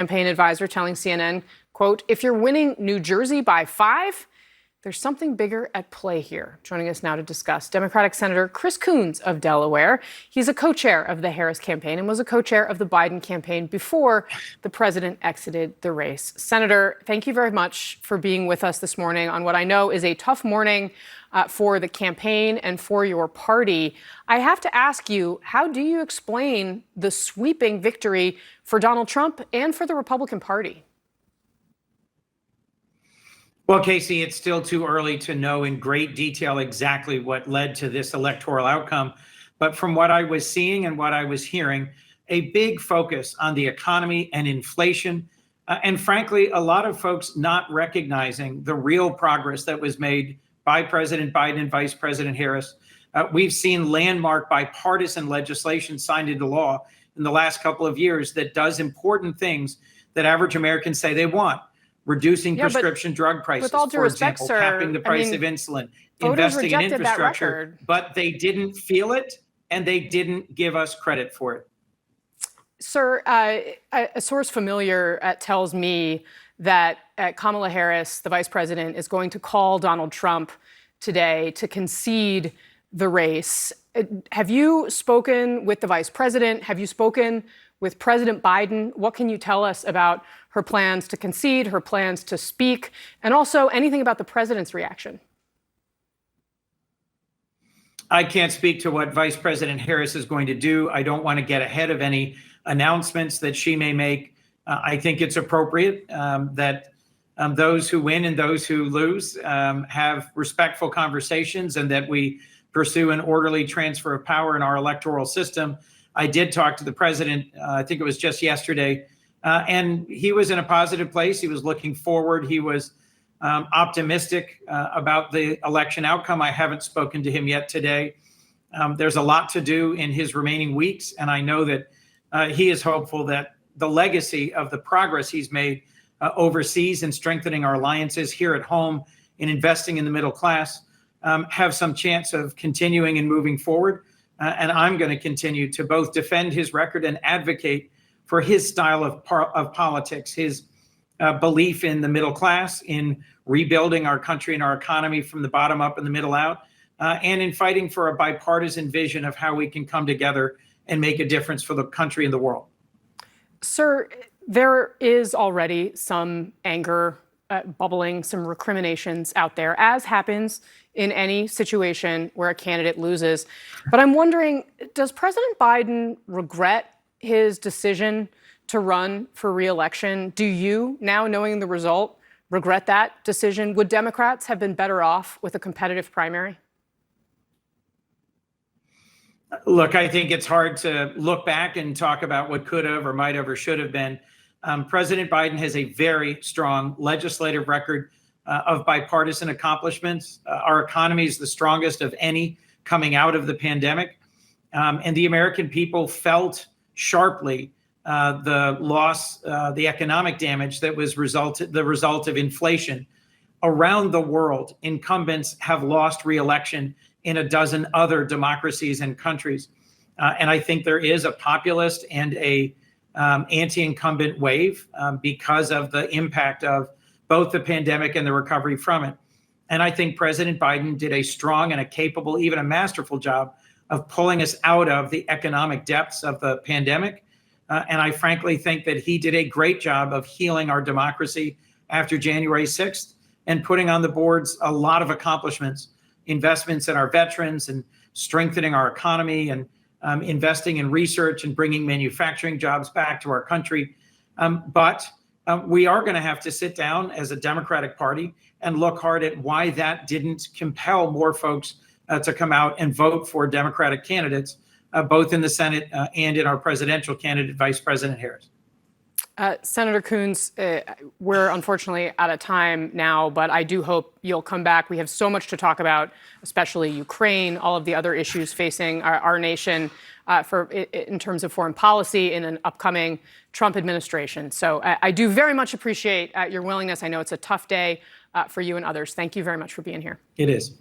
campaign advisor telling CNN, quote, "If you're winning New Jersey by 5, there's something bigger at play here." Joining us now to discuss, Democratic Senator Chris Coons of Delaware. He's a co-chair of the Harris campaign and was a co-chair of the Biden campaign before the president exited the race. Senator, thank you very much for being with us this morning on what I know is a tough morning for the campaign and for your party. I have to ask you, how do you explain the sweeping victory for Donald Trump and for the Republican Party? Well, Kasie, it's still too early to know in great detail exactly what led to this electoral outcome. But from what I was seeing and what I was hearing, a big focus on the economy and inflation, and frankly, a lot of folks not recognizing the real progress that was made by President Biden and Vice President Harris. We've seen landmark bipartisan legislation signed into law in the last couple of years that does important things that average Americans say they want. Reducing prescription drug prices, for example, capping the price of insulin, investing in infrastructure, but they didn't feel it and they didn't give us credit for it. Sir, a source familiar tells me that Kamala Harris, the vice president, is going to call Donald Trump today to concede the race. Have you spoken with the vice president? Have you spoken with President Biden? What can you tell us about her plans to concede, her plans to speak, and also anything about the president's reaction? I can't speak to what Vice President Harris is going to do. I don't want to get ahead of any announcements that she may make. I think it's appropriate that those who win and those who lose have respectful conversations and that we pursue an orderly transfer of power in our electoral system. I did talk to the president, I think it was just yesterday, and he was in a positive place. He was looking forward. He was optimistic about the election outcome. I haven't spoken to him yet today. There's a lot to do in his remaining weeks, and I know that he is hopeful that the legacy of the progress he's made overseas in strengthening our alliances here at home in investing in the middle class have some chance of continuing and moving forward. And I'm going to continue to both defend his record and advocate for his style of politics, his belief in the middle class, in rebuilding our country and our economy from the bottom up and the middle out, and in fighting for a bipartisan vision of how we can come together and make a difference for the country and the world. Sir, there is already some anger bubbling, some recriminations out there, as happens in any situation where a candidate loses. But I'm wondering, does President Biden regret his decision to run for re-election? Do you, now knowing the result, regret that decision? Would Democrats have been better off with a competitive primary? Look, I think it's hard to look back and talk about what could have or might have or should have been. President Biden has a very strong legislative record of bipartisan accomplishments. Our economy is the strongest of any coming out of the pandemic. And the American people felt sharply the loss, the economic damage that was the result of inflation. Around the world, incumbents have lost re-election in a dozen other democracies and countries. And I think there is a populist and a anti-incumbent wave because of the impact of both the pandemic and the recovery from it. And I think President Biden did a strong and a capable, even a masterful job of pulling us out of the economic depths of the pandemic. And I frankly think that he did a great job of healing our democracy after January 6th and putting on the boards a lot of accomplishments, investments in our veterans and strengthening our economy and investing in research and bringing manufacturing jobs back to our country. But we are going to have to sit down as a Democratic Party and look hard at why that didn't compel more folks to come out and vote for Democratic candidates, both in the Senate and in our presidential candidate, Vice President Harris. Senator Coons, we're unfortunately out of time now, but I do hope you'll come back. We have so much to talk about, especially Ukraine, all of the other issues facing our nation in terms of foreign policy in an upcoming Trump administration. So I do very much appreciate your willingness. I know it's a tough day for you and others. Thank you very much for being here. It is.